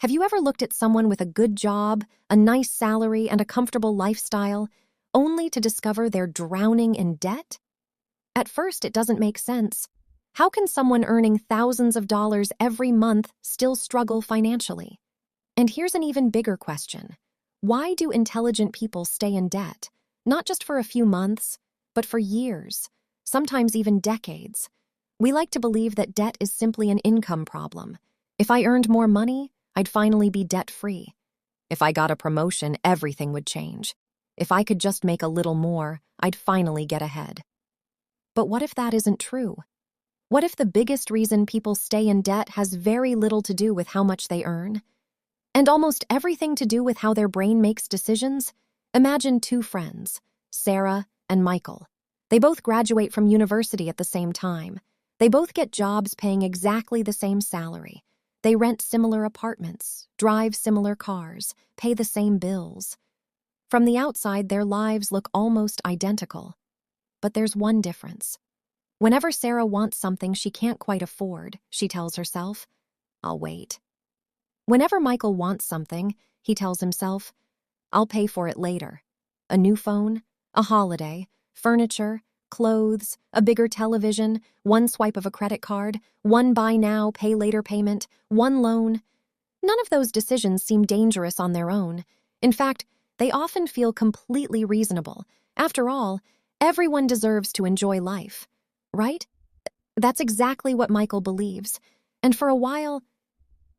Have you ever looked at someone with a good job, a nice salary, and a comfortable lifestyle, only to discover they're drowning in debt? At first, it doesn't make sense. How can someone earning thousands of dollars every month still struggle financially? And here's an even bigger question. Why do intelligent people stay in debt? Not just for a few months, but for years, sometimes even decades. We like to believe that debt is simply an income problem. If I earned more money, I'd finally be debt-free. If I got a promotion, everything would change. If I could just make a little more, I'd finally get ahead. But what if that isn't true? What if the biggest reason people stay in debt has very little to do with how much they earn? And almost everything to do with how their brain makes decisions? Imagine two friends, Sarah and Michael. They both graduate from university at the same time. They both get jobs paying exactly the same salary. They rent similar apartments, drive similar cars, pay the same bills. From the outside, their lives look almost identical. But there's one difference. Whenever Sarah wants something she can't quite afford, she tells herself, "I'll wait." Whenever Michael wants something, he tells himself, "I'll pay for it later." A new phone, a holiday, furniture, clothes, a bigger television, one swipe of a credit card, one buy now, pay later payment, one loan. None of those decisions seem dangerous on their own. In fact, they often feel completely reasonable. After all, everyone deserves to enjoy life, right? That's exactly what Michael believes. And for a while,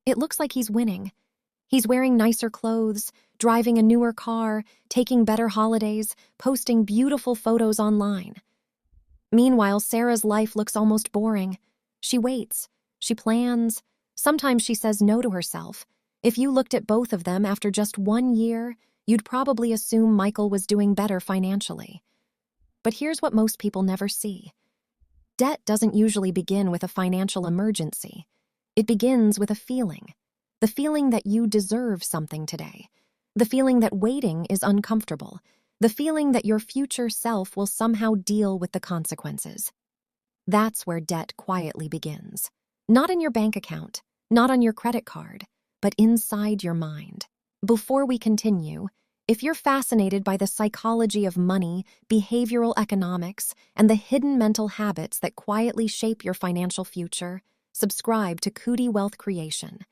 it looks like he's winning. He's wearing nicer clothes, driving a newer car, taking better holidays, posting beautiful photos online. Meanwhile, Sarah's life looks almost boring. She waits. She plans. Sometimes she says no to herself. If you looked at both of them after just 1 year, you'd probably assume Michael was doing better financially. But here's what most people never see. Debt doesn't usually begin with a financial emergency. It begins with a feeling. The feeling that you deserve something today. The feeling that waiting is uncomfortable. The feeling that your future self will somehow deal with the consequences. That's where debt quietly begins. Not in your bank account, not on your credit card, but inside your mind. Before we continue, if you're fascinated by the psychology of money, behavioral economics, and the hidden mental habits that quietly shape your financial future, subscribe to Kudi Wealth Creation.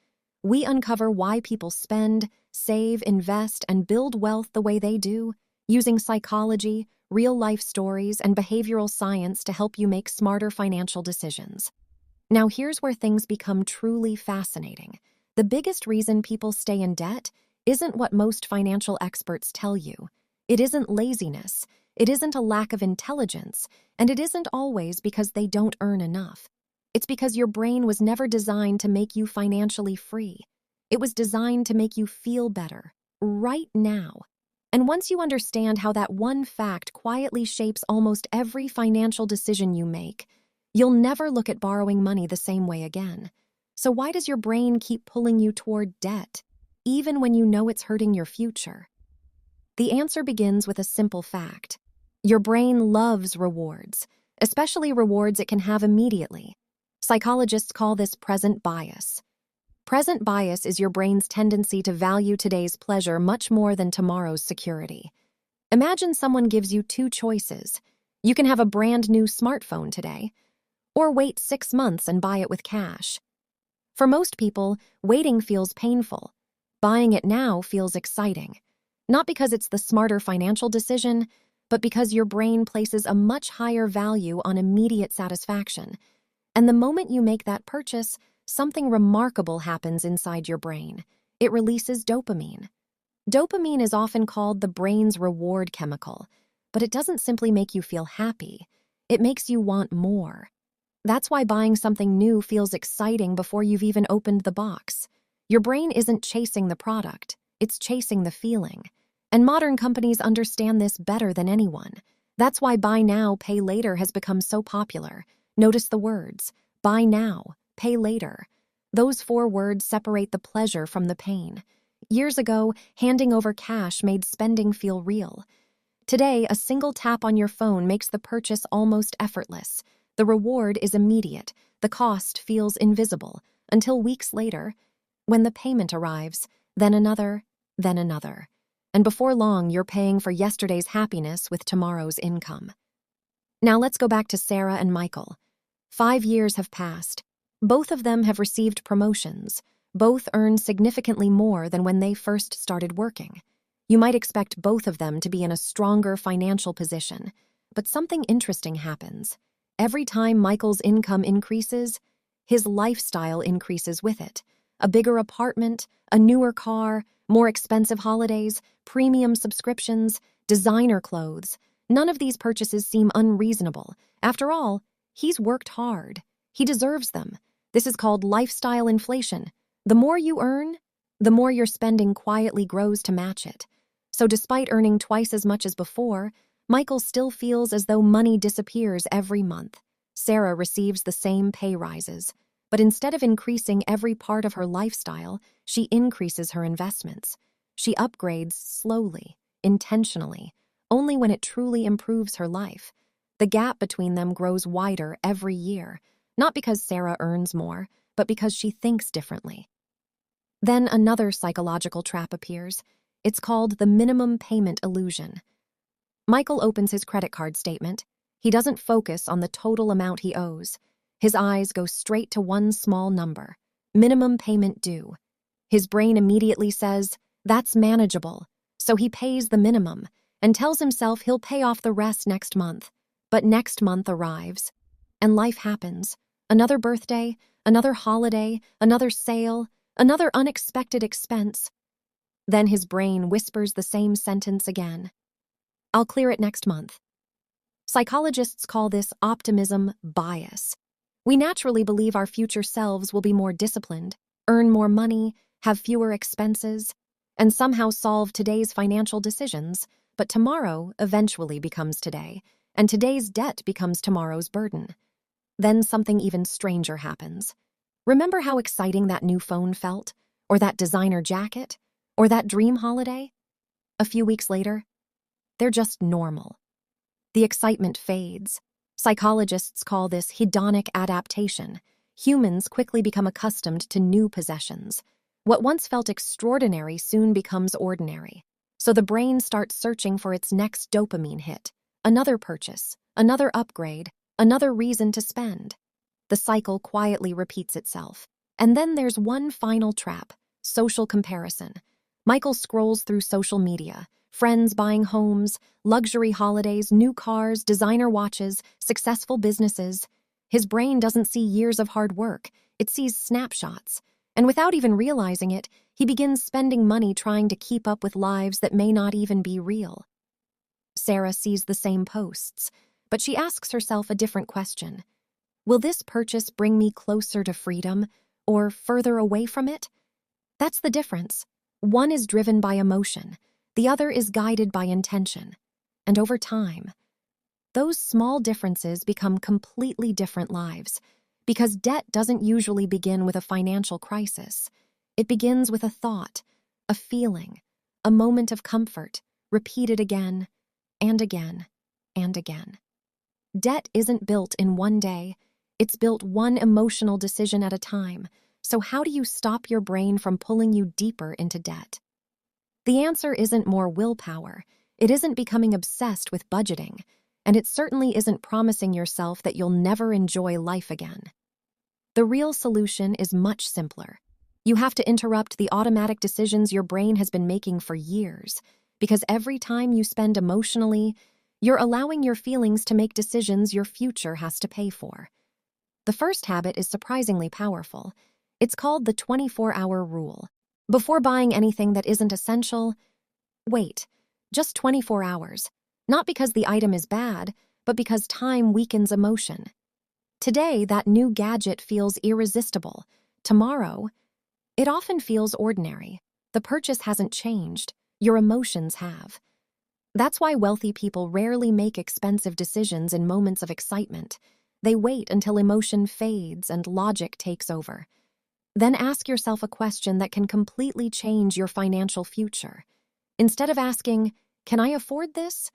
We uncover why people spend, save, invest, and build wealth the way they do, using psychology, real-life stories, and behavioral science to help you make smarter financial decisions. Now here's where things become truly fascinating. The biggest reason people stay in debt isn't what most financial experts tell you. It isn't laziness, it isn't a lack of intelligence, and it isn't always because they don't earn enough. It's because your brain was never designed to make you financially free. It was designed to make you feel better, right now. And once you understand how that one fact quietly shapes almost every financial decision you make, you'll never look at borrowing money the same way again. So why does your brain keep pulling you toward debt, even when you know it's hurting your future? The answer begins with a simple fact. Your brain loves rewards, especially rewards it can have immediately. Psychologists call this present bias. Present bias is your brain's tendency to value today's pleasure much more than tomorrow's security. Imagine someone gives you two choices. You can have a brand new smartphone today, or wait 6 months and buy it with cash. For most people, waiting feels painful. Buying it now feels exciting. Not because it's the smarter financial decision, but because your brain places a much higher value on immediate satisfaction. And the moment you make that purchase, something remarkable happens inside your brain. It releases dopamine. Dopamine is often called the brain's reward chemical, but it doesn't simply make you feel happy. It makes you want more. That's why buying something new feels exciting before you've even opened the box. Your brain isn't chasing the product, it's chasing the feeling. And modern companies understand this better than anyone. That's why buy now, pay later has become so popular. Notice the words, buy now, pay later. Those 4 words separate the pleasure from the pain. Years ago, handing over cash made spending feel real. Today, a single tap on your phone makes the purchase almost effortless. The reward is immediate. The cost feels invisible. Until weeks later, When the payment arrives, then another, then another. And before long, you're paying for yesterday's happiness with tomorrow's income. Now let's go back to Sarah and Michael. 5 years have passed. Both of them have received promotions. Both earn significantly more than when they first started working. You might expect both of them to be in a stronger financial position, but something interesting happens. Every time Michael's income increases, his lifestyle increases with it. A bigger apartment, a newer car, more expensive holidays, premium subscriptions, designer clothes. None of these purchases seem unreasonable. After all, he's worked hard. He deserves them. This is called lifestyle inflation. The more you earn, the more your spending quietly grows to match it. So despite earning twice as much as before, Michael still feels as though money disappears every month. Sarah receives the same pay rises, but instead of increasing every part of her lifestyle, she increases her investments. She upgrades slowly, intentionally, only when it truly improves her life. The gap between them grows wider every year, not because Sarah earns more, but because she thinks differently. Then another psychological trap appears. It's called the minimum payment illusion. Michael opens his credit card statement. He doesn't focus on the total amount he owes. His eyes go straight to one small number: minimum payment due. His brain immediately says, "That's manageable," so he pays the minimum and tells himself he'll pay off the rest next month. But next month arrives, and life happens. Another birthday, another holiday, another sale, another unexpected expense. Then his brain whispers the same sentence again: "I'll clear it next month." Psychologists call this optimism bias. We naturally believe our future selves will be more disciplined, earn more money, have fewer expenses, and somehow solve today's financial decisions. But tomorrow eventually becomes today, and today's debt becomes tomorrow's burden. Then something even stranger happens. Remember how exciting that new phone felt? Or that designer jacket? Or that dream holiday? A few weeks later, they're just normal. The excitement fades. Psychologists call this hedonic adaptation. Humans quickly become accustomed to new possessions. What once felt extraordinary soon becomes ordinary. So the brain starts searching for its next dopamine hit. Another purchase, another upgrade, another reason to spend. The cycle quietly repeats itself. And then there's one final trap: social comparison. Michael scrolls through social media. Friends buying homes, luxury holidays, new cars, designer watches, successful businesses. His brain doesn't see years of hard work. It sees snapshots. And without even realizing it, he begins spending money trying to keep up with lives that may not even be real. Sarah sees the same posts, but she asks herself a different question. Will this purchase bring me closer to freedom or further away from it? That's the difference. One is driven by emotion. The other is guided by intention. And over time, those small differences become completely different lives, because debt doesn't usually begin with a financial crisis. It begins with a thought, a feeling, a moment of comfort, repeated again and again and again. Debt isn't built in one day. It's built one emotional decision at a time. So how do you stop your brain from pulling you deeper into debt? The answer isn't more willpower. It isn't becoming obsessed with budgeting. And it certainly isn't promising yourself that you'll never enjoy life again. The real solution is much simpler. You have to interrupt the automatic decisions your brain has been making for years, because every time you spend emotionally, you're allowing your feelings to make decisions your future has to pay for. The first habit is surprisingly powerful. It's called the 24-hour rule. Before buying anything that isn't essential, wait, just 24 hours. Not because the item is bad, but because time weakens emotion. Today, that new gadget feels irresistible. Tomorrow, it often feels ordinary. The purchase hasn't changed. Your emotions have. That's why wealthy people rarely make expensive decisions in moments of excitement. They wait until emotion fades and logic takes over. Then ask yourself a question that can completely change your financial future. Instead of asking, "Can I afford this?"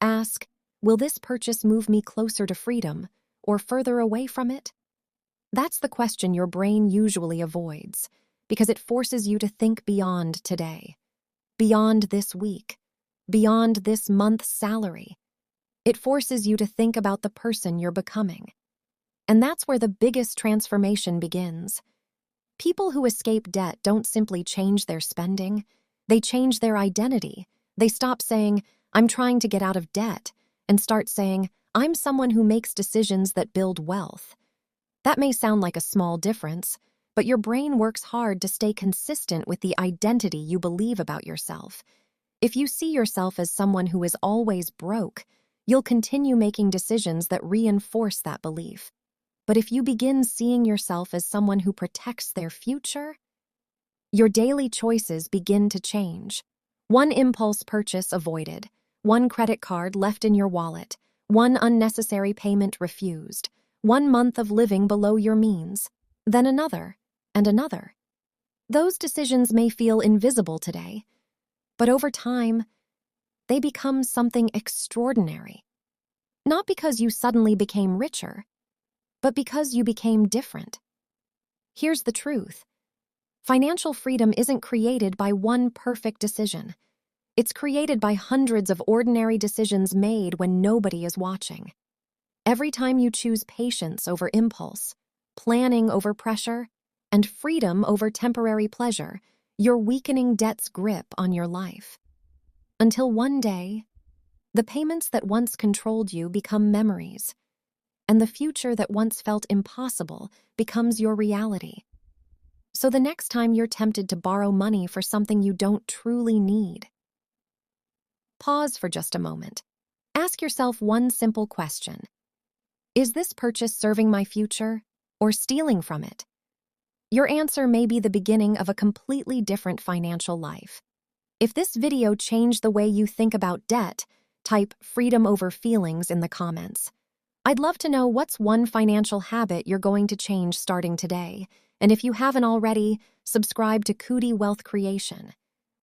ask, "Will this purchase move me closer to freedom or further away from it?" That's the question your brain usually avoids, because it forces you to think beyond today, beyond this week, beyond this month's salary. It forces you to think about the person you're becoming. And that's where the biggest transformation begins. People who escape debt don't simply change their spending, they change their identity. They stop saying, "I'm trying to get out of debt," and start saying, "I'm someone who makes decisions that build wealth." That may sound like a small difference, but your brain works hard to stay consistent with the identity you believe about yourself. If you see yourself as someone who is always broke, you'll continue making decisions that reinforce that belief. But if you begin seeing yourself as someone who protects their future, your daily choices begin to change. One impulse purchase avoided, one credit card left in your wallet, one unnecessary payment refused, 1 month of living below your means, then another, and another. Those decisions may feel invisible today, but over time, they become something extraordinary. Not because you suddenly became richer, but because you became different. Here's the truth. Financial freedom isn't created by one perfect decision. It's created by hundreds of ordinary decisions made when nobody is watching. Every time you choose patience over impulse, planning over pressure, and freedom over temporary pleasure, you're weakening debt's grip on your life. Until one day, the payments that once controlled you become memories, and the future that once felt impossible becomes your reality. So the next time you're tempted to borrow money for something you don't truly need, pause for just a moment. Ask yourself one simple question. Is this purchase serving my future or stealing from it? Your answer may be the beginning of a completely different financial life. If this video changed the way you think about debt, type "freedom over feelings" in the comments. I'd love to know what's one financial habit you're going to change starting today. And if you haven't already, subscribe to Kudi Wealth Creation.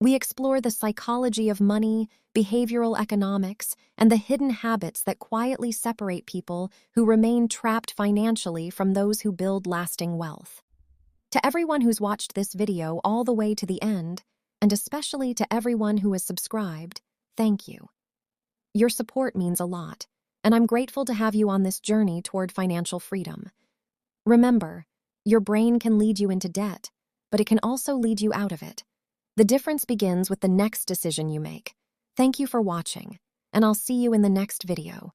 We explore the psychology of money, behavioral economics, and the hidden habits that quietly separate people who remain trapped financially from those who build lasting wealth. To everyone who's watched this video all the way to the end, and especially to everyone who is subscribed, thank you. Your support means a lot, and I'm grateful to have you on this journey toward financial freedom. Remember, your brain can lead you into debt, but it can also lead you out of it. The difference begins with the next decision you make. Thank you for watching, and I'll see you in the next video.